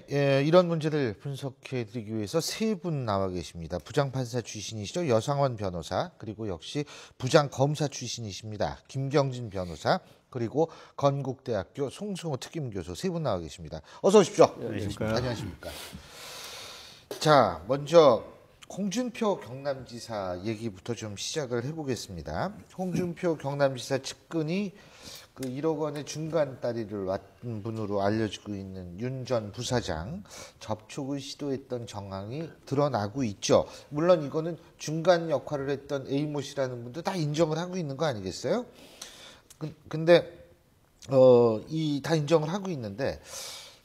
이런 문제를 분석해드리기 위해서 세 분 나와 계십니다. 부장판사 출신이시죠. 여상원 변호사, 그리고 역시 부장검사 출신이십니다. 김경진 변호사, 그리고 건국대학교 송승호 특임교수 세 분 나와 계십니다. 어서 오십시오. 안녕하십니까. 안녕하십니까. 자, 먼저 홍준표 경남지사 얘기부터 좀 시작을 해보겠습니다. 홍준표 경남지사 측근이 그 1억 원의 중간 따리를 맡은 분으로 알려지고 있는 윤 전 부사장 접촉을 시도했던 정황이 드러나고 있죠. 물론 이거는 중간 역할을 했던 A모 씨라는 분도 다 인정을 하고 있는 거 아니겠어요? 근데 다 인정을 하고 있는데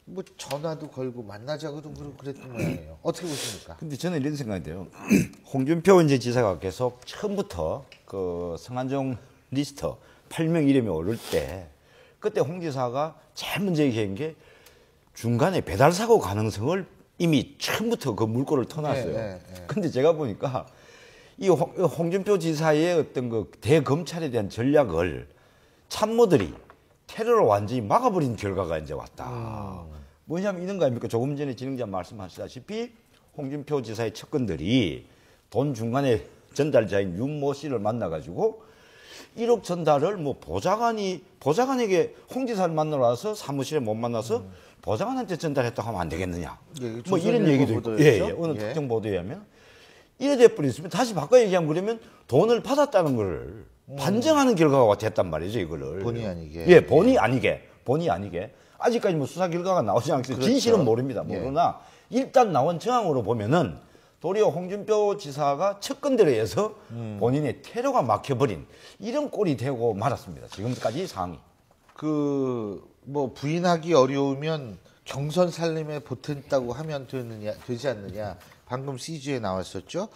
뭐 전화도 걸고 만나자고도 그러고 그랬던 모양이에요. 어떻게 보십니까? 근데 저는 이런 생각이 돼요. 홍준표 이제 지사가 계속 처음부터 그 성한종 리스트 8명 이름이 오를 때 그때 홍 지사가 제일 먼저 얘기한 게 중간에 배달 사고 가능성을 이미 처음부터 그 물꼬를 터놨어요. 근데 제가 보니까 이 홍준표 지사의 어떤 그 대검찰에 대한 전략을 참모들이 테러를 완전히 막아버린 결과가 이제 왔다. 뭐냐면 이런 거 아닙니까? 조금 전에 진행자 말씀하시다시피 홍준표 지사의 측근들이 돈 중간에 전달자인 윤모 씨를 만나가지고 1억 전달을 뭐 보좌관에게 홍 지사를 만나러 와서 사무실에 못 만나서 보좌관한테 전달했다고 하면 안 되겠느냐. 뭐 이런 얘기도 있고. 어느 특정 보도에 하면 이래 돼버렸으면 다시 바꿔 얘기하면 그러면 돈을 받았다는 걸 반증하는 결과가 됐단 말이죠, 이거를. 본의 아니게. 예, 본의 아니게. 아직까지 뭐 수사 결과가 나오지 않기 때문에 진실은 모릅니다. 모르나 일단 나온 정황으로 보면은 도리어 홍준표 지사가 측근들에 의해서 본인의 테러가 막혀버린 이런 꼴이 되고 말았습니다. 지금까지 상황이. 뭐 부인하기 어려우면 경선 살림에 보탰다고 하면 되지 않느냐. 방금 CG에 나왔었죠.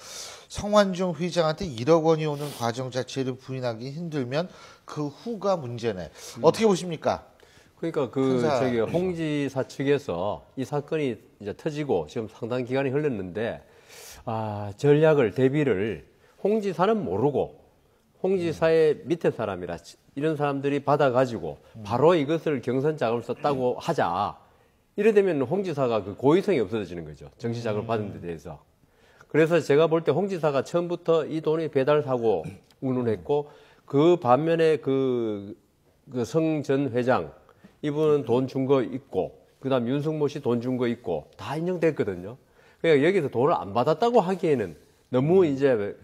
성완종 회장한테 1억 원이 오는 과정 자체를 부인하기 힘들면 그 후가 문제네. 어떻게 보십니까? 그러니까 홍 지사 측에서 이 사건이 이제 터지고 지금 상당 기간이 흘렀는데 대비를 홍 지사는 모르고 홍 지사의 밑에 사람이라 이런 사람들이 받아가지고 바로 이것을 경선 자금을 썼다고 하자. 이래 되면 홍 지사가 그 고의성이 없어지는 거죠. 정치 자금을 받은 데 대해서. 그래서 제가 볼 때 홍 지사가 처음부터 이 돈이 배달 사고 운운했고 그 반면에 그 성 전 회장 이분은 돈 준 거 있고 그다음 윤석모 씨 돈 준 거 있고 다 인정됐거든요. 그러니까 여기서 돈을 안 받았다고 하기에는 너무 이제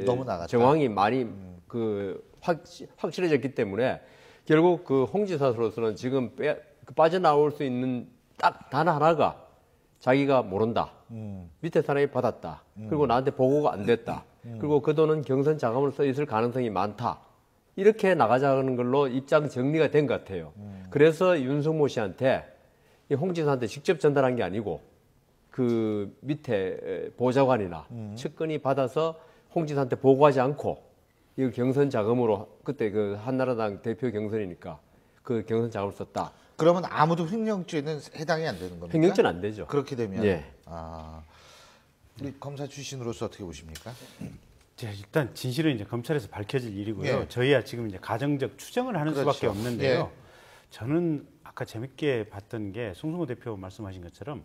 너무 나갔다. 정황이 많이 확실해졌기 때문에 결국 그 홍 지사로서는 지금 빠져나올 수 있는 딱 단 하나가 자기가 모른다. 밑에 사람이 받았다. 그리고 나한테 보고가 안 됐다. 그리고 그 돈은 경선 자금으로 써 있을 가능성이 많다. 이렇게 나가자는 걸로 입장 정리가 된 것 같아요. 그래서 윤석모 씨한테 홍 지사한테 직접 전달한 게 아니고 그 밑에 보좌관이나 측근이 받아서 홍 지사한테 보고하지 않고 이거 경선 자금으로 그때 그 한나라당 대표 경선이니까 그 경선 자금을 썼다. 그러면 아무도 횡령죄는 해당이 안 되는 겁니까? 횡령죄는 안 되죠. 그렇게 되면 예. 우리 검사 출신으로서 어떻게 보십니까? 일단 진실은 이제 검찰에서 밝혀질 일이고요. 예. 저희야 지금 이제 가정적 추정을 하는 그렇죠. 수밖에 없는데요. 예. 저는 아까 재밌게 봤던 게 송승호 대표 말씀하신 것처럼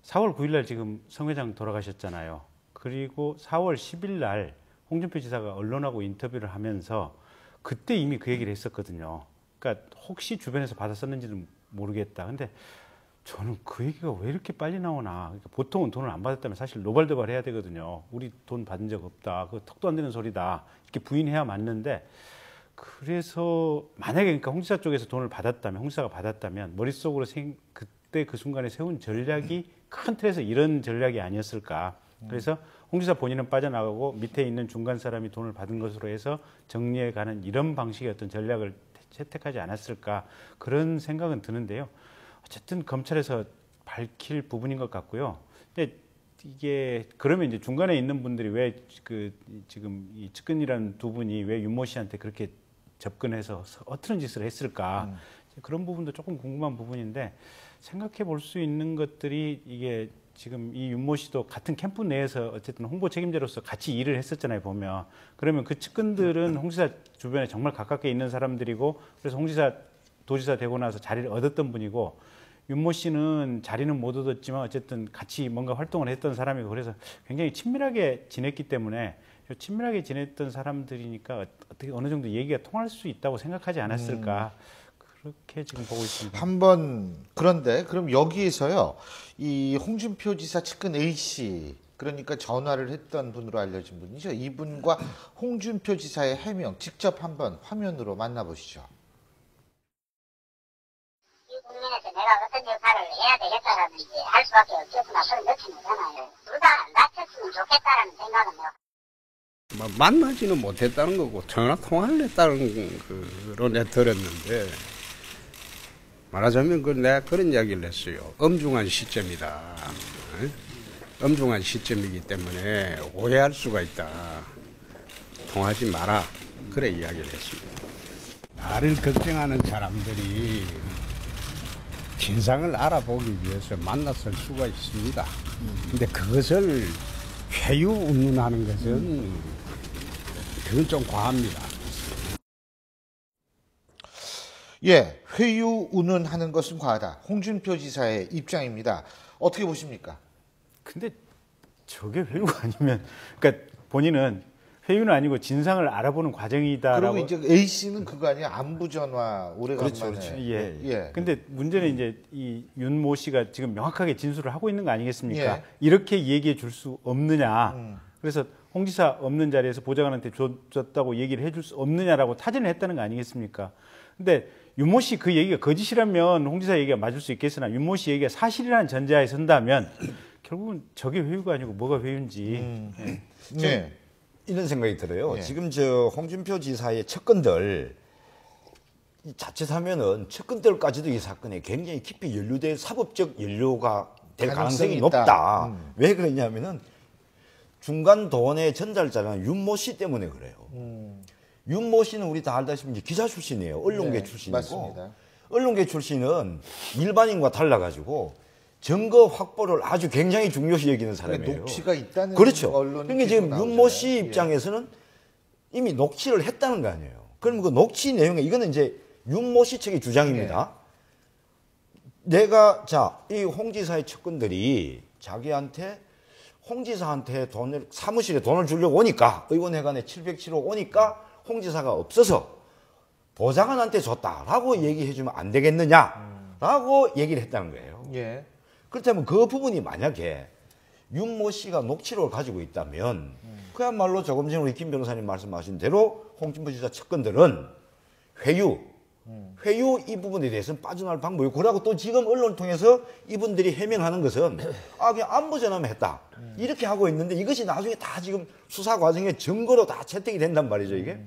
4월 9일 날 지금 성 회장 돌아가셨잖아요. 그리고 4월 10일 날 홍준표 지사가 언론하고 인터뷰를 하면서 그때 이미 그 얘기를 했었거든요. 그러니까 혹시 주변에서 받았었는지는 모르겠다. 근데 저는 그 얘기가 왜 이렇게 빨리 나오나. 그러니까 보통은 돈을 안 받았다면 사실 노발대발 해야 되거든요. 우리 돈 받은 적 없다. 그 턱도 안 되는 소리다. 이렇게 부인해야 맞는데 그래서 만약에 그러니까 홍 지사 쪽에서 돈을 받았다면 홍 지사가 받았다면 머릿속으로 그때 그 순간에 세운 전략이 큰 틀에서 이런 전략이 아니었을까. 그래서 홍 지사 본인은 빠져나가고 밑에 있는 중간 사람이 돈을 받은 것으로 해서 정리해가는 이런 방식의 어떤 전략을 채택하지 않았을까 그런 생각은 드는데요. 어쨌든 검찰에서 밝힐 부분인 것 같고요. 근데 이게 그러면 이제 중간에 있는 분들이 왜 지금 이 측근이라는 두 분이 왜 윤모 씨한테 그렇게 접근해서 어떤 짓을 했을까 그런 부분도 조금 궁금한 부분인데 생각해 볼 수 있는 것들이 이게 지금 이 윤모 씨도 같은 캠프 내에서 어쨌든 홍보 책임자로서 같이 일을 했었잖아요, 보면. 그러면 그 측근들은 홍 지사 주변에 정말 가깝게 있는 사람들이고 그래서 홍 지사 도지사 되고 나서 자리를 얻었던 분이고 윤모 씨는 자리는 못 얻었지만 어쨌든 같이 뭔가 활동을 했던 사람이고 그래서 굉장히 친밀하게 지냈기 때문에 친밀하게 지냈던 사람들이니까 어떻게 어느 정도 얘기가 통할 수 있다고 생각하지 않았을까 그렇게 지금 보고 있습니다. 한번 그런데 그럼 여기에서요 이 홍준표 지사 측근 A 씨 그러니까 전화를 했던 분으로 알려진 분이죠. 이분과 홍준표 지사의 해명 직접 한번 화면으로 만나보시죠. 이 국면에서 내가 어떤 역할을 해야 되겠다라든지 할 수밖에 없겠구나 소리 넣지는잖아요. 둘 다 안 다쳤으면 좋겠다라는 생각은 뭐 만나지는 못했다는 거고 전화 통화를 했다는 그로 내가 들었는데 말하자면 내가 그런 이야기를 했어요. 엄중한 시점이다. 엄중한 시점이기 때문에 오해할 수가 있다. 통하지 마라. 그래 이야기를 했습니다. 나를 걱정하는 사람들이 진상을 알아보기 위해서 만났을 수가 있습니다. 근데 그것을 회유운운하는 것은 그건 좀 과합니다. 예, 회유운운하는 것은 과하다. 홍준표 지사의 입장입니다. 어떻게 보십니까? 근데 저게 회유가 아니면 그러니까 본인은 회유는 아니고 진상을 알아보는 과정이다라고. 그리고 이제 A 씨는 그거 아니야 안부 전화 오래간만에. 그렇죠. 예. 예. 근데 문제는 이제 이 윤모 씨가 지금 명확하게 진술을 하고 있는 거 아니겠습니까? 예. 이렇게 얘기해 줄 수 없느냐. 그래서 홍 지사 없는 자리에서 보좌관한테 줬다고 얘기를 해줄 수 없느냐라고 타진을 했다는 거 아니겠습니까? 근데 윤모 씨 그 얘기가 거짓이라면 홍 지사 얘기가 맞을 수 있겠으나 윤모 씨 얘기가 사실이라는 전제하에 선다면 결국은 저게 회유가 아니고 뭐가 회유인지. 예. 네. 이런 생각이 들어요. 예. 지금 저 홍준표 지사의 측근들 이 자칫하면은 측근들까지도 이 사건에 굉장히 깊이 연루될 사법적 연루가 될 가능성이 가능성이 있다. 높다. 왜 그러냐면은 중간 돈의 전달자는 윤모 씨 때문에 그래요. 윤모 씨는 우리 다 알다시피 이제 기자 출신이에요. 언론계 네, 출신이고 맞습니다. 언론계 출신은 일반인과 달라가지고 증거 확보를 아주 굉장히 중요시 여기는 사람이에요. 녹취가 있다는 그렇죠. 언론이 그러니까 지금 계속 윤모 나오잖아요. 씨 예. 입장에서는 이미 녹취를 했다는 거 아니에요. 그럼 그 녹취 내용에 이거는 이제 윤모 씨 측의 주장입니다. 내가 이 홍 지사의 측근들이 자기한테 홍 지사한테 사무실에 돈을 주려고 오니까 의원회관에 707호 오니까 홍 지사가 없어서 보좌관한테 줬다라고 얘기해주면 안 되겠느냐라고 얘기를 했다는 거예요. 예. 그렇다면 그 부분이 만약에 윤모 씨가 녹취록을 가지고 있다면 그야말로 조금 전에 우리 김 변호사님 말씀하신 대로 홍준표 지사 측근들은 회유 이 부분에 대해서는 빠져나갈 방법이 없고 그러고 또 지금 언론을 통해서 이분들이 해명하는 것은 그냥 안부 전화만 했다 이렇게 하고 있는데 이것이 나중에 다 지금 수사 과정에 증거로 다 채택이 된단 말이죠 이게.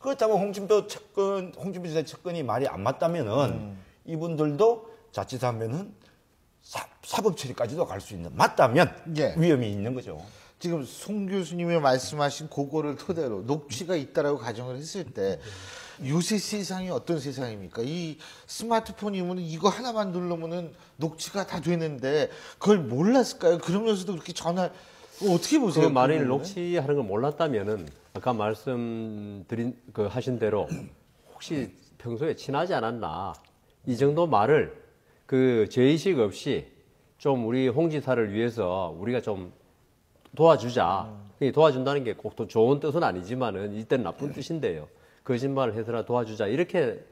그렇다면 홍준표 지사 측근이 말이 안 맞다면은 이분들도 자칫하면은 사법 처리까지도 갈 수 있는 맞다면 예. 위험이 있는 거죠. 지금 송 교수님이 말씀하신 그거를 토대로 녹취가 있다라고 가정을 했을 때 요새 세상이 어떤 세상입니까? 이 스마트폰이면 이거 하나만 누르면은 녹취가 다 되는데 그걸 몰랐을까요? 그러면서도 그렇게 전화 어떻게 보세요? 그 만일 그거는? 녹취하는 걸 몰랐다면은 아까 말씀드린 하신 대로 혹시 평소에 친하지 않았나 이 정도 말을 그 죄의식 없이 좀 우리 홍 지사를 위해서 우리가 좀 도와주자. 도와준다는 게 꼭 또 좋은 뜻은 아니지만은 이때는 나쁜 뜻인데요. 거짓말을 해서라 도와주자. 이렇게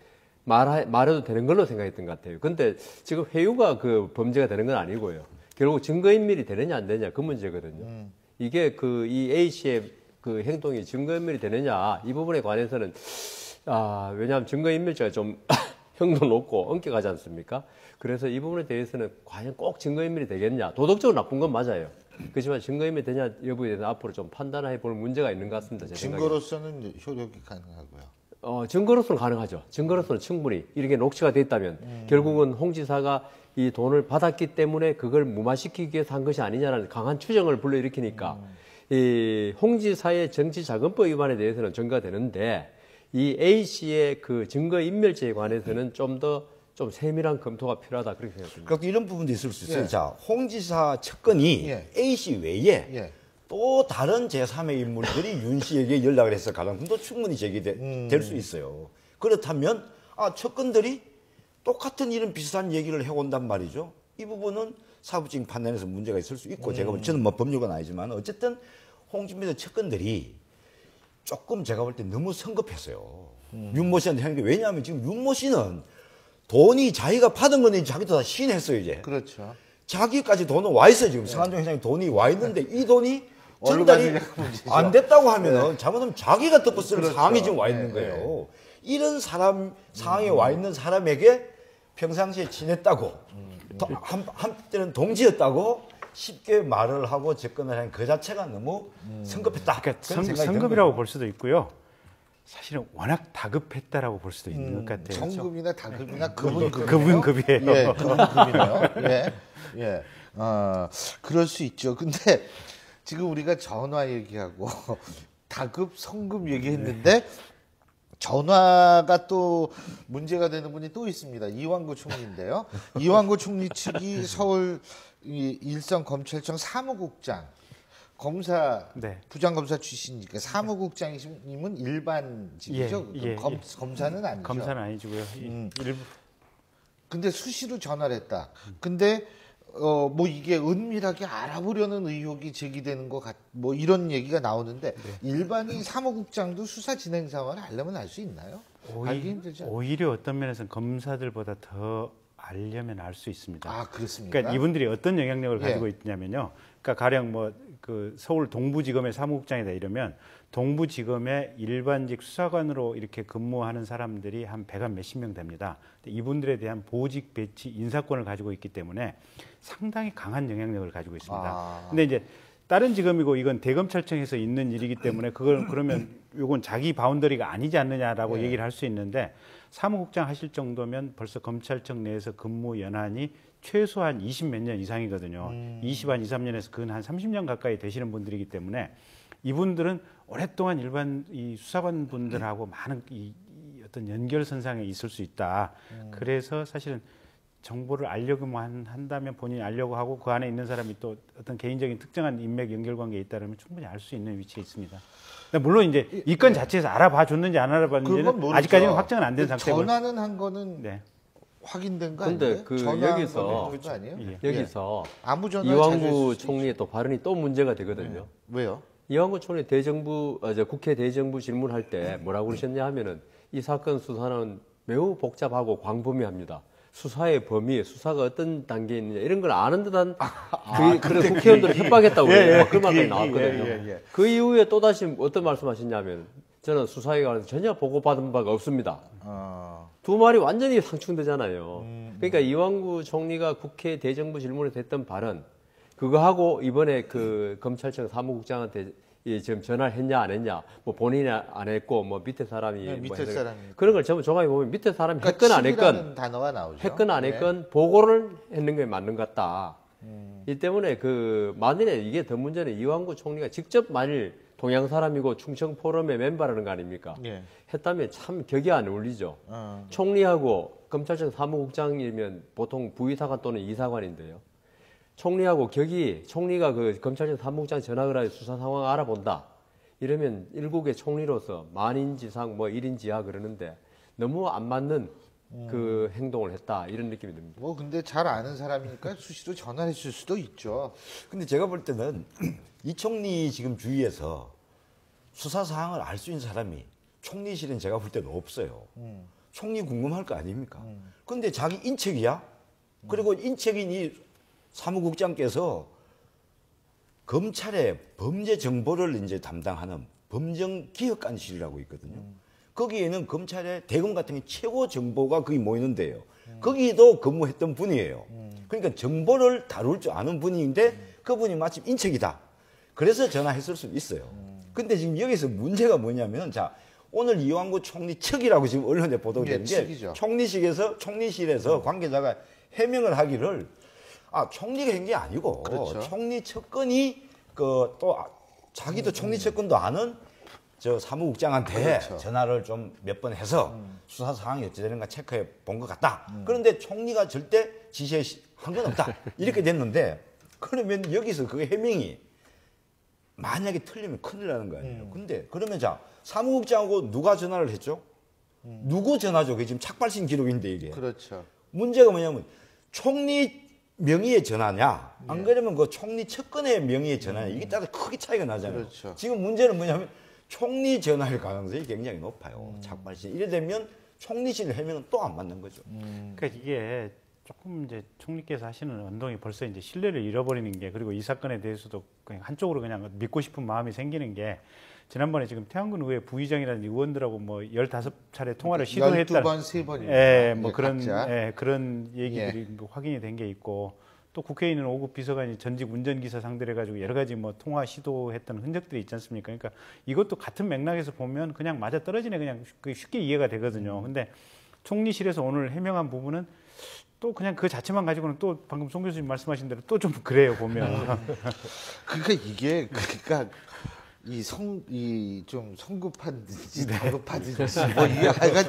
말해도 되는 걸로 생각했던 것 같아요. 근데 지금 회유가 그 범죄가 되는 건 아니고요. 결국 증거인멸이 되느냐 안 되느냐 그 문제거든요. 이게 이 A 씨의 그 행동이 증거인멸이 되느냐 이 부분에 관해서는 왜냐하면 증거인멸죄가 좀 형도 높고 엄격하지 않습니까? 그래서 이 부분에 대해서는 과연 꼭 증거인멸이 되겠냐? 도덕적으로 나쁜 건 맞아요. 그렇지만 증거인멸이 되냐 여부에 대해서 앞으로 좀 판단해 볼 문제가 있는 것 같습니다. 제 생각에. 증거로서는 효력이 가능하고요. 증거로서는 가능하죠. 증거로서는 충분히 이렇게 녹취가 돼 있다면 결국은 홍 지사가 이 돈을 받았기 때문에 그걸 무마시키기 위해서 한 것이 아니냐는 강한 추정을 불러일으키니까 이 홍 지사의 정치자금법 위반에 대해서는 증거가 되는데 이 A 씨의 그 증거인멸죄에 관해서는 좀 세밀한 검토가 필요하다 그렇게 생각합니다. 그러니까 이런 부분도 있을 수 있어요. 예. 자, 홍 지사 측근이 예. A 씨 외에 예. 또 다른 제3의 인물들이 윤 씨에게 연락을 해서 가능성도 충분히 제기될 수 있어요. 그렇다면 측근들이 똑같은 이런 비슷한 얘기를 해온단 말이죠. 이 부분은 사법적인 판단에서 문제가 있을 수 있고 제가 저는 뭐 법률가는 아니지만 어쨌든 홍준표 측근들이 조금 제가 볼 때 너무 성급했어요. 윤모 씨한테 하는 게 왜냐하면 지금 윤모 씨는 돈이 자기가 받은 거는 자기도 다 시인했어요 이제. 그렇죠. 자기까지 돈은 와 있어요 지금. 성한종 회장이 돈이 와 있는데 이 돈이 전달이 안 됐다고 하면은 잘못하면 자기가 덮어 쓸 상황이 지금 와 있는 거예요. 이런 상황에 와 있는 사람에게 평상시에 지냈다고 한때는 동지였다고 쉽게 말을 하고 접근을 한 그 자체가 너무 성급했다. 그러니까 그런 생각이 성급이라고 드는 볼 수도 있고요. 사실은 워낙 다급했다라고 볼 수도 있는 것 같아요. 정급이나 당급이나 그분급이네요. 그분급이에요. 예, 그분급이네요. 예, 예. 그럴 수 있죠. 근데 지금 우리가 전화 얘기하고 다급, 성급 얘기했는데 전화가 또 문제가 되는 분이 또 있습니다. 이완구 총리인데요. 이완구 총리 측이 서울 일선검찰청 사무국장 검사 네. 부장검사 출신이니까 사무국장님은 일반직이죠. 예, 예, 검사는 아니죠. 검사는 아니고요. 일부 근데 수시로 전화를 했다. 근데 뭐 이게 은밀하게 알아보려는 의혹이 제기되는 것 같, 뭐 이런 얘기가 나오는데 일반인 사무국장도 수사 진행 상황을 알려면 알 수 있나요? 알기 힘들죠. 오히려 어떤 면에서는 검사들보다 더 알려면 알 수 있습니다. 아, 그렇습니까? 그러니까 이분들이 어떤 영향력을 예. 가지고 있냐면요. 그러니까 가령 뭐 그 서울 동부지검의 사무국장이다 이러면 동부지검의 일반직 수사관으로 이렇게 근무하는 사람들이 한 100한 몇십 명 됩니다. 근데 이분들에 대한 보직 배치 인사권을 가지고 있기 때문에 상당히 강한 영향력을 가지고 있습니다. 근데 이제 다른 지검이고 이건 대검찰청에서 있는 일이기 때문에 그걸 그러면 요건 자기 바운더리가 아니지 않느냐라고 얘기를 할 수 있는데 사무국장 하실 정도면 벌써 검찰청 내에서 근무 연한이 최소한 20 몇 년 이상이거든요. 20한 2, 3년에서 근 한 30년 가까이 되시는 분들이기 때문에 이분들은 오랫동안 일반 이 수사관 분들하고 많은 이 어떤 연결선상에 있을 수 있다. 그래서 사실은 정보를 알려고만 한다면 본인이 알려고 하고 그 안에 있는 사람이 또 어떤 개인적인 특정한 인맥 연결관계에 있다면 충분히 알 수 있는 위치에 있습니다. 물론 이제 이 건 자체에서 알아봐 줬는지 안 알아봤는지는 아직까지는 확정은 안 된 상태고 전화는 한 거는 네. 확인된 거 근데 아니에요? 그 전화 여기서 거 아니에요? 예. 여기서 아무 전화 자주 이완구 했을 수도 총리의 또 발언이 또 문제가 되거든요. 왜요? 이완구 총리 대정부 국회 대정부 질문할 때 뭐라고 그러셨냐 하면은 이 사건 수사는 매우 복잡하고 광범위합니다. 수사의 범위, 수사가 어떤 단계에 있느냐 이런 걸 아는 듯한 그런 국회의원들을 협박했다고 그래요. 그 말까지 나왔거든요. 그 이후에 또 다시 어떤 말씀하셨냐면 저는 수사에 관해서 전혀 보고받은 바가 없습니다. 두 말이 완전히 상충되잖아요. 그러니까 이완구 총리가 국회 대정부 질문에 했던 발언 그거하고 이번에 그 검찰청 사무국장한테 지금 전화를 했냐 안 했냐 뭐 본인이 안 했고 뭐 밑에 사람이 네, 밑에 뭐 사람이 그런 걸 전부 종합해 보면 밑에 사람이 그러니까 했건 안 했건 칩이라는 단어가 나오죠. 했건 안 네. 했건 보고를 했는 게 맞는 것 같다. 이 때문에 그 만일에 이게 더 문제는 이완구 총리가 직접 만일 동양 사람이고 충청 포럼의 멤버라는 거 아닙니까? 예. 했다면 참 격이 안 어울리죠. 총리하고 검찰청 사무국장이면 보통 부의사관 또는 이사관인데요. 총리하고 총리가 그 검찰청 사무국장 전화를 하여 수사 상황 알아본다. 이러면 일국의 총리로서 만인지상 뭐 1인지하 그러는데 너무 안 맞는 그 행동을 했다. 이런 느낌이 듭니다. 뭐 근데 잘 아는 사람이니까 수시로 전화를 했을 수도 있죠. 근데 제가 볼 때는 이 총리 지금 주위에서 수사 사항을 알 수 있는 사람이 총리실은 제가 볼 때는 없어요. 총리 궁금할 거 아닙니까? 근데 자기 인척이야? 그리고 인척인 이 사무국장께서 검찰의 범죄 정보를 이제 담당하는 범정기획관실이라고 있거든요. 거기에는 검찰의 대검 같은 게 최고 정보가 거기 모이는데요. 거기도 근무했던 분이에요. 그러니까 정보를 다룰 줄 아는 분인데 그분이 마침 인척이다. 그래서 전화했을 수 있어요. 근데 지금 여기서 문제가 뭐냐면 자 오늘 이완구 총리 측이라고 지금 언론에 보도되는 게 측이죠. 총리실에서 관계자가 해명을 하기를 총리가 한 게 아니고 그렇죠. 총리 측근이 또 자기도 총리 측근도 아는 저 사무국장한테 그렇죠. 전화를 좀 몇 번 해서 수사 상황이 어찌 되는가 체크해 본 것 같다. 그런데 총리가 절대 지시한 건 없다. 이렇게 됐는데 그러면 여기서 그 해명이 만약에 틀리면 큰일 나는 거 아니에요. 근데 그러면 자 사무국장하고 누가 전화를 했죠? 누구 전화죠? 그게 지금 착발신 기록인데 이게. 그렇죠. 문제가 뭐냐면 총리 명의의 전화냐, 안 그러면 그 총리 측근의 명의의 전화냐, 이게 따라 크게 차이가 나잖아요. 그렇죠. 지금 문제는 뭐냐면 총리 전화일 가능성이 굉장히 높아요. 착발시. 이래 되면 총리실 해명은 또 안 맞는 거죠. 그러니까 이게 조금 이제 총리께서 하시는 운동이 벌써 이제 신뢰를 잃어버리는 게, 그리고 이 사건에 대해서도 그냥 한쪽으로 그냥 믿고 싶은 마음이 생기는 게, 지난번에 지금 태안군 의회 부의장이라는 의원들하고 뭐 15차례 통화를 시도했다. 12번, 3번입니다. 예, 뭐 그런 각자. 그런 얘기들이 뭐 확인이 된 게 있고, 또 국회에 있는 5급 비서관이 전직 운전기사 상대로 해가지고 여러 가지 뭐 통화 시도했던 흔적들이 있지 않습니까? 그러니까 이것도 같은 맥락에서 보면 그냥 맞아 떨어지네, 그냥 쉽게 이해가 되거든요. 근데 총리실에서 오늘 해명한 부분은 또 그냥 그 자체만 가지고는 또 방금 송 교수님 말씀하신 대로 또 좀 그래요, 보면. 그러니까 이게 이 좀 성급하든지 다급하든지 뭐 이게 약간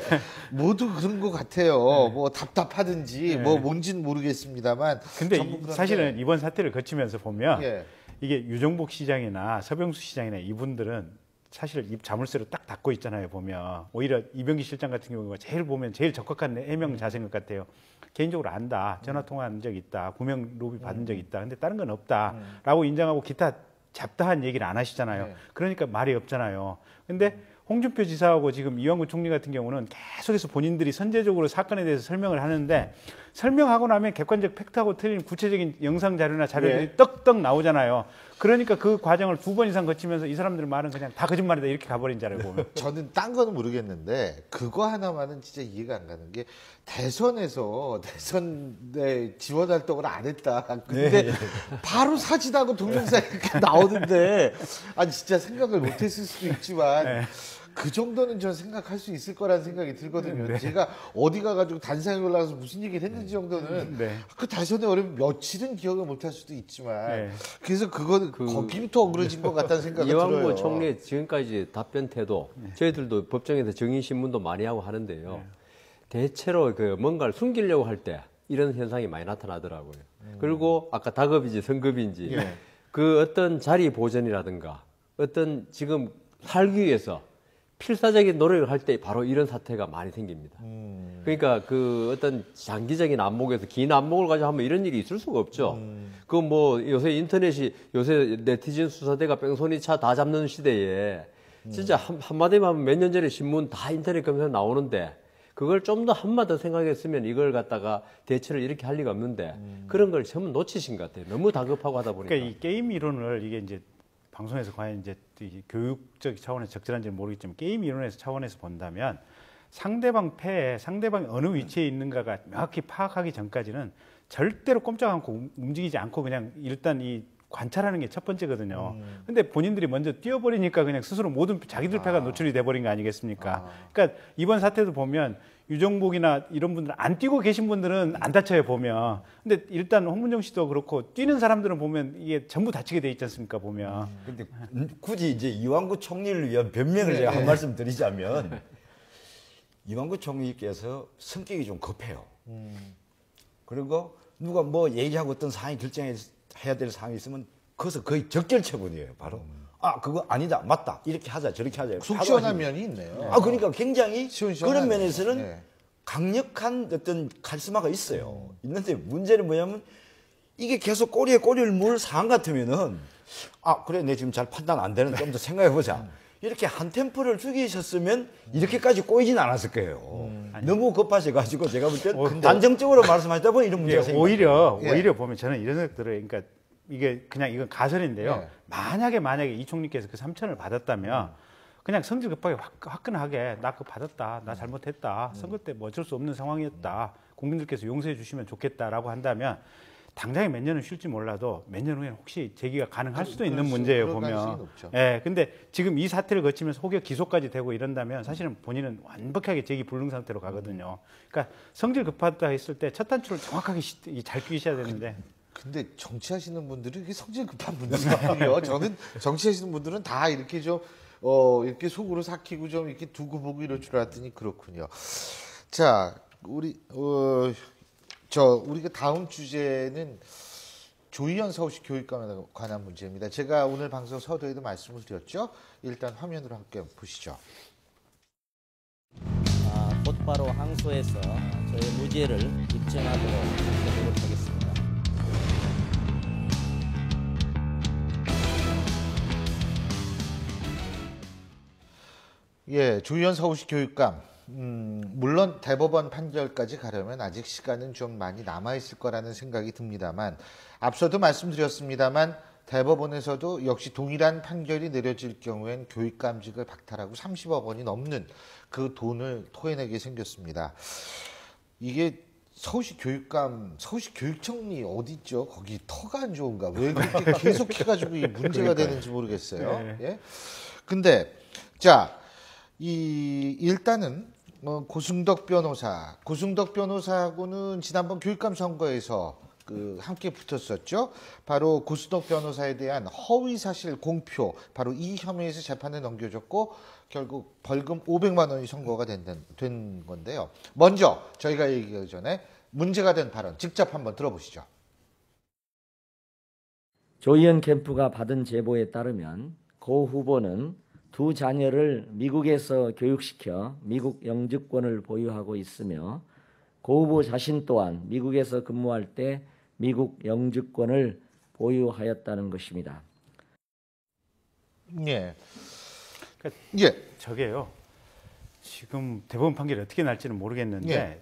모두 그런 것 같아요. 뭐 답답하든지 뭐 뭔지는 모르겠습니다만. 근데 전부 그런데 사실은 이번 사태를 거치면서 보면 예. 이게 유정복 시장이나 서병수 시장이나 이분들은 사실 입 자물쇠로 딱 닫고 있잖아요, 보면. 오히려 이병기 실장 같은 경우가 제일 보면 제일 적극한 해명 자세인 것 같아요. 개인적으로 안다, 전화 통화한 적 있다, 구명 로비 받은 적 있다, 근데 다른 건 없다라고 인정하고 기타 잡다한 얘기를 안 하시잖아요. 네. 그러니까 말이 없잖아요. 근데 홍준표 지사하고 지금 이완구 총리 같은 경우는 계속해서 본인들이 선제적으로 사건에 대해서 설명을 하는데, 설명하고 나면 객관적 팩트하고 틀린 구체적인 영상 자료나 자료들이 네. 떡떡 나오잖아요. 그러니까 그 과정을 2번 이상 거치면서 이 사람들 말은 그냥 다 거짓말이다 이렇게 가버린 자를 보면. 저는 딴 거는 모르겠는데 그거 하나만은 진짜 이해가 안 가는 게, 대선에 지원 활동을 안 했다. 근데 바로 사진하고 동영상이 이렇게 나오는데, 아니 진짜 생각을 못했을 수도 있지만 그 정도는 전 생각할 수 있을 거라는 생각이 들거든요. 제가 어디 가가지고 단상에 올라가서 무슨 얘기를 했는지 정도는 그 대선에 어려면 며칠은 기억을 못할 수도 있지만, 그래서 그거는 거기부터 어그러진 것 같다는 생각이 들어요. 이완구 총리의 지금까지 답변 태도, 저희들도 법정에서 증인 신문도 많이 하고 하는데요. 대체로 그 뭔가를 숨기려고 할 때 이런 현상이 많이 나타나더라고요. 그리고 아까 다급인지 성급인지 그 어떤 자리 보전이라든가 어떤 지금 살기 위해서 필사적인 노력을 할 때 바로 이런 사태가 많이 생깁니다. 그러니까 그 어떤 장기적인 안목에서 긴 안목을 가지고 하면 이런 일이 있을 수가 없죠. 그 뭐 요새 인터넷이, 요새 네티즌 수사대가 뺑소니 차 다 잡는 시대에 진짜 한마디만 하면 몇 년 전에 신문 다 인터넷 검색에 나오는데, 그걸 좀 더 한마디 더 생각했으면 이걸 갖다가 대처를 이렇게 할 리가 없는데 그런 걸 전부 놓치신 것 같아요. 너무 다급하고 하다 보니까. 그러니까 이 게임 이론을, 이게 이제 방송에서 과연 이제 이 교육적 차원에서 적절한지는 모르겠지만, 게임 이론에서 차원에서 본다면 상대방 패에 상대방이 어느 위치에 있는가가 명확히 파악하기 전까지는 절대로 꼼짝 않고 움직이지 않고 그냥 일단 이 관찰하는 게 첫 번째거든요. 근데 본인들이 먼저 뛰어버리니까 그냥 스스로 모든 자기들 패가 노출이 돼버린 거 아니겠습니까? 그러니까 이번 사태도 보면 유정복이나 이런 분들 안 뛰고 계신 분들은 안 다쳐요, 보면. 근데 일단 홍문정 씨도 그렇고 뛰는 사람들은 보면 이게 전부 다치게 돼 있지 않습니까, 보면. 근데 굳이 이제 이완구 총리를 위한 변명을 제가 한 말씀 드리자면, 이완구 총리께서 성격이 좀 급해요. 그리고 누가 뭐 얘기하고 어떤 사항이 결정해야 될 사항이 있으면 그것은 거의 적절처분이에요, 바로. 아, 그거 아니다, 맞다, 이렇게 하자, 저렇게 하자. 속 시원한 면이 있네요. 아, 그러니까 굉장히 시원시원하네. 그런 면에서는 네. 강력한 어떤 카리스마가 있어요. 있는데 문제는 뭐냐면, 이게 계속 꼬리에 꼬리를 물 상황 같으면은, 아, 그래, 내 지금 잘 판단 안 되는, 좀 더 생각해보자. 이렇게 한 템포를 죽이셨으면 이렇게까지 꼬이진 않았을 거예요. 너무 급하셔가지고 제가 볼 때 단정적으로 말씀하시다 보니 이런 문제가 생겨요. 오히려 보면 저는 이런 생각 들어요. 그러니까 이게 그냥 이건 가설인데요. 네. 만약에 이 총리께서 그 3천을 받았다면 그냥 성질 급하게 화끈하게 나 그거 받았다, 나 잘못했다, 선거 때 뭐 어쩔 수 없는 상황이었다, 국민들께서 용서해 주시면 좋겠다라고 한다면 당장에 몇 년은 쉴지 몰라도 몇 년 후에는 혹시 제기가 가능할 수도 있는 문제예요, 그럴 가능성이 보면. 높죠. 예, 근데 지금 이 사태를 거치면서 혹여 기소까지 되고 이런다면 사실은 본인은 완벽하게 제기 불능 상태로 가거든요. 그러니까 성질 급하다 했을 때 첫 단추를 정확하게 잘 끼셔야 되는데. 근데 정치하시는 분들은 이게 성질 급한 분들이 아니에요. 저는 정치하시는 분들은 다 이렇게 좀 이렇게 속으로 삭히고 좀 이렇게 두고 보고 이럴 줄 알았더니 그렇군요. 자, 우리가 다음 주제는 조희연 서울시 교육감에 관한 문제입니다. 제가 오늘 방송 서두에도 말씀을 드렸죠. 일단 화면으로 함께 보시죠. 곧 똑바로 항소해서 저의 무죄를 입증하도록 노력하겠습니다. 예, 조희연 서울시 교육감. 물론 대법원 판결까지 가려면 아직 시간은 좀 많이 남아있을 거라는 생각이 듭니다만, 앞서도 말씀드렸습니다만, 대법원에서도 역시 동일한 판결이 내려질 경우엔 교육감직을 박탈하고 30억 원이 넘는 그 돈을 토해내게 생겼습니다. 이게 서울시 교육감, 서울시 교육청이 어디 있죠? 거기 터가 안 좋은가? 왜 그렇게 계속 해가지고 이 문제가 되는지 모르겠어요. 네. 예? 근데, 자, 일단은 고승덕 변호사하고는 지난번 교육감 선거에서 함께 붙었었죠. 바로 고승덕 변호사에 대한 허위 사실 공표, 바로 이 혐의에서 재판에 넘겨졌고 결국 벌금 500만 원이 선고가 된 건데요. 먼저 저희가 얘기하기 전에 문제가 된 발언 직접 한번 들어보시죠. 조희연 캠프가 받은 제보에 따르면 고 후보는 두 자녀를 미국에서 교육시켜 미국 영주권을 보유하고 있으며 고 후보 자신 또한 미국에서 근무할 때 미국 영주권을 보유하였다는 것입니다. 예. 그러니까 예. 저게요. 지금 대법원 판결이 어떻게 날지는 모르겠는데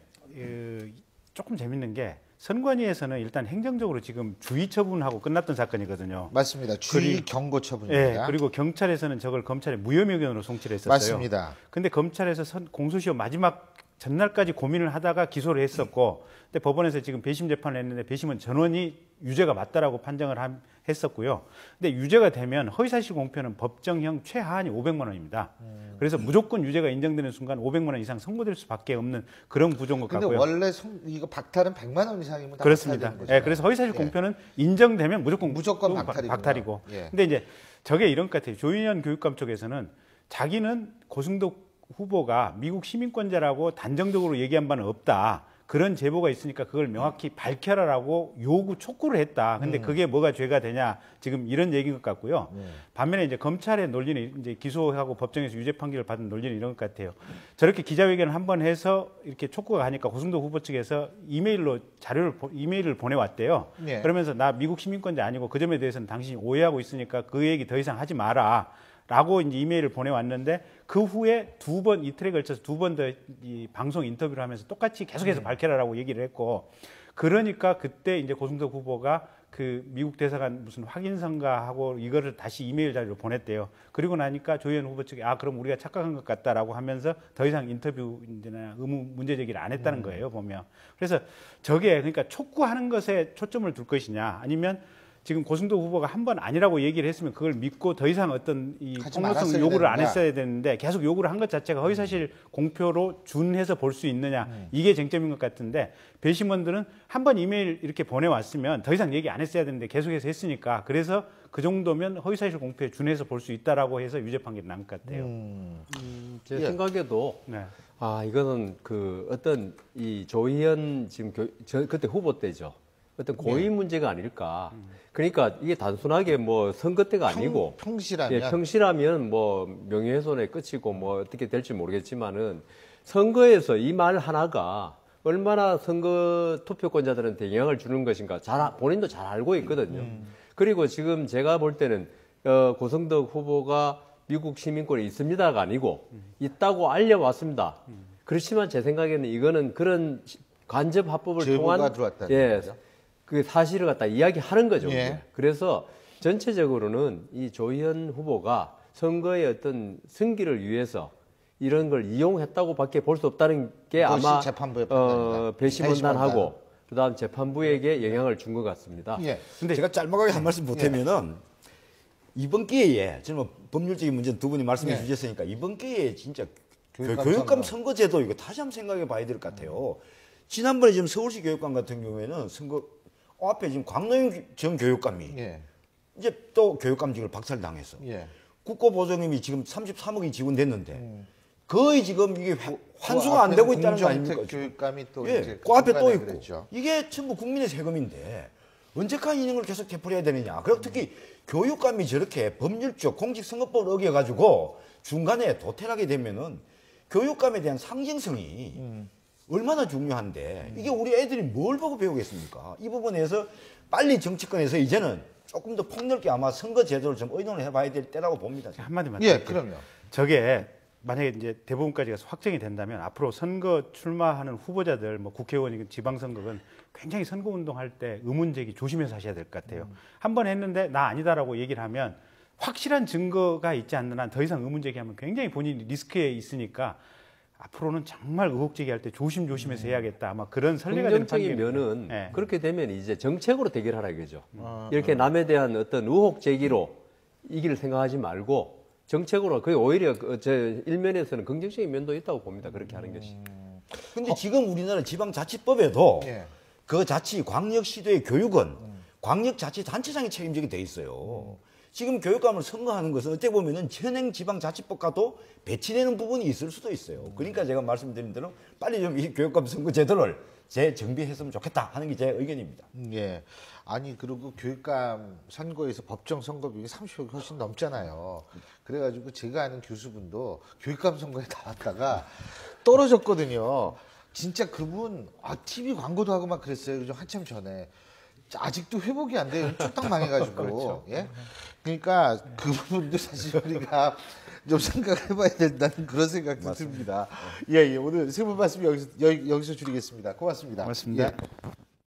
조금 재밌는 게 선관위에서는 일단 행정적으로 지금 주의 처분하고 끝났던 사건이거든요. 맞습니다. 주의 경고 처분입니다. 예, 그리고 경찰에서는 저걸 검찰에 무혐의견으로 송치를 했었어요. 맞습니다. 근데 검찰에서 공소시효 마지막 전날까지 고민을 하다가 기소를 했었고, 근데 법원에서 지금 배심 재판을 했는데 배심은 전원이 유죄가 맞다라고 판정을 했었고요. 근데 유죄가 되면 허위사실 공표는 법정형 최하한이 500만 원입니다. 그래서 무조건 유죄가 인정되는 순간 500만 원 이상 선고될 수밖에 없는 그런 구조인 것 근데 같고요. 원래 이거 박탈은 100만 원 이상이면 다 그렇습니다. 박탈되는 거죠. 예, 그래서 허위사실 예. 공표는 인정되면 무조건 박탈이군요. 박탈이고. 예. 근데 이제 저게 이런 것 같아요. 조희연 교육감 쪽에서는 자기는 고승덕 후보가 미국 시민권자라고 단정적으로 얘기한 바는 없다. 그런 제보가 있으니까 그걸 명확히 밝혀라라고 촉구를 했다. 근데 그게 뭐가 죄가 되냐? 지금 이런 얘기인 것 같고요. 반면에 이제 검찰의 논리는 이제 기소하고 법정에서 유죄 판결을 받은 논리는 이런 것 같아요. 저렇게 기자회견을 한번 해서 이렇게 촉구가 가니까 고승덕 후보 측에서 이메일을 보내왔대요. 예. 그러면서 나 미국 시민권자 아니고 그 점에 대해서는 당신이 오해하고 있으니까 그 얘기 더 이상 하지 마라. 라고 이제 이메일을 보내왔는데 그 후에 이틀에 걸쳐서 두 번 더 이 방송 인터뷰를 하면서 똑같이 계속해서 밝혀라라고 얘기를 했고, 그러니까 그때 이제 고승덕 후보가 그 미국 대사관 무슨 확인서인가 하고 이거를 다시 이메일 자료로 보냈대요. 그리고 나니까 조희연 후보 측이 그럼 우리가 착각한 것 같다라고 하면서 더 이상 인터뷰나 의무 문제 제기를 안 했다는 거예요, 보면. 그래서 저게 그러니까 촉구하는 것에 초점을 둘 것이냐, 아니면 지금 고승덕 후보가 한 번 아니라고 얘기를 했으면 그걸 믿고 더 이상 어떤 이 폭로성 요구를 안 했어야 되는데 계속 요구를 한 것 자체가 허위사실 공표로 준해서 볼 수 있느냐, 이게 쟁점인 것 같은데, 배심원들은 한 번 이메일 이렇게 보내왔으면 더 이상 얘기 안 했어야 되는데 계속해서 했으니까, 그래서 그 정도면 허위사실 공표에 준해서 볼 수 있다라고 해서 유죄 판결이 난 것 같아요. 제 예. 생각에도 네. 이거는 그 어떤 이 조희연 지금 그때 후보 때죠. 어떤 고의 문제가 아닐까. 그러니까 이게 단순하게 뭐 선거 때가 아니고 평시라면 뭐 명예훼손의 끝이고 뭐 어떻게 될지 모르겠지만은 선거에서 이 말 하나가 얼마나 선거 투표권자들한테 영향을 주는 것인가 본인도 잘 알고 있거든요. 그리고 지금 제가 볼 때는 고승덕 후보가 미국 시민권이 있습니다가 아니고 있다고 알려왔습니다. 그렇지만 제 생각에는 이거는 그런 간접 합법을 통한 그 사실을 갖다 이야기하는 거죠. 예. 그래서 전체적으로는 이 조희연 후보가 선거의 어떤 승기를 위해서 이런 걸 이용했다고 밖에 볼 수 없다는 게 아마 배심원단하고 그다음 재판부에게 영향을 준 것 같습니다. 예. 근데 제가 짤막하게 한 말씀 보태면은 이번 기회에 지금 법률적인 문제는 두 분이 말씀해 주셨으니까 이번 기회에 진짜 교육감 선거제도 이거 다시 한번 생각해 봐야 될 것 같아요. 지난번에 지금 서울시 교육감 같은 경우에는 선거 앞에 지금 광노영 전 교육감이 이제 또 교육감직을 박살당했어. 국고보조금이 지금 33억이 지원됐는데 거의 지금 이게 환수가 안 되고 있다는 거 아닙니까? 교육감이 또 이제 그 앞에 또 있고 그랬죠. 이게 전부 국민의 세금인데 언제까지 이런 걸 계속 되풀이해야 되느냐. 그리고 특히 교육감이 저렇게 법률적 공직선거법을 어겨가지고 중간에 도태하게 되면은 교육감에 대한 상징성이 얼마나 중요한데 이게 우리 애들이 뭘 보고 배우겠습니까? 이 부분에서 빨리 정치권에서 이제는 조금 더 폭넓게 아마 선거 제도를 좀 의논을 해봐야 될 때라고 봅니다. 한마디만. 예, 드릴게요. 그럼요. 저게 만약에 이제 대부분까지 가서 확정이 된다면 앞으로 선거 출마하는 후보자들, 뭐 국회의원이건 지방선거건 굉장히 선거운동할 때 의문제기 조심해서 하셔야 될 것 같아요. 한 번 했는데 나 아니다라고 얘기를 하면 확실한 증거가 있지 않는 한 더 이상 의문제기하면 굉장히 본인이 리스크에 있으니까 앞으로는 정말 의혹 제기할 때 조심조심해서 해야겠다. 아마 그런 선례가 되는 긍정적인 판결입니다. 면은 예. 그렇게 되면 이제 정책으로 대결하라 이거죠. 이렇게 남에 대한 어떤 의혹 제기로 이기를 생각하지 말고 정책으로 거의 오히려 제 일면에서는 긍정적인 면도 있다고 봅니다. 그렇게 하는 것이. 근데 지금 우리나라 지방자치법에도 예. 그 자치 광역시도의 교육은 광역자치단체장이 책임지게 돼 있어요. 지금 교육감을 선거하는 것은 어떻게 보면은 현행 지방자치법과도 배치되는 부분이 있을 수도 있어요. 그러니까 제가 말씀드린 대로 빨리 좀 이 교육감 선거 제도를 재정비했으면 좋겠다 하는 게 제 의견입니다. 예. 아니 그리고 교육감 선거에서 법정 선거 비율이 30% 훨씬 넘잖아요. 그래가지고 제가 아는 교수분도 교육감 선거에 나왔다가 떨어졌거든요. 진짜 그분 TV 광고도 하고 막 그랬어요. 그죠? 한참 전에. 아직도 회복이 안 돼요. 쭉 망해가지고. 그렇죠. 예? 그러니까 그 부분도 사실 우리가 좀 생각해봐야 된다는 그런 생각도 듭니다. 예, 예. 오늘 세 분 말씀 여기서 줄이겠습니다. 고맙습니다. 고맙습니다. 예.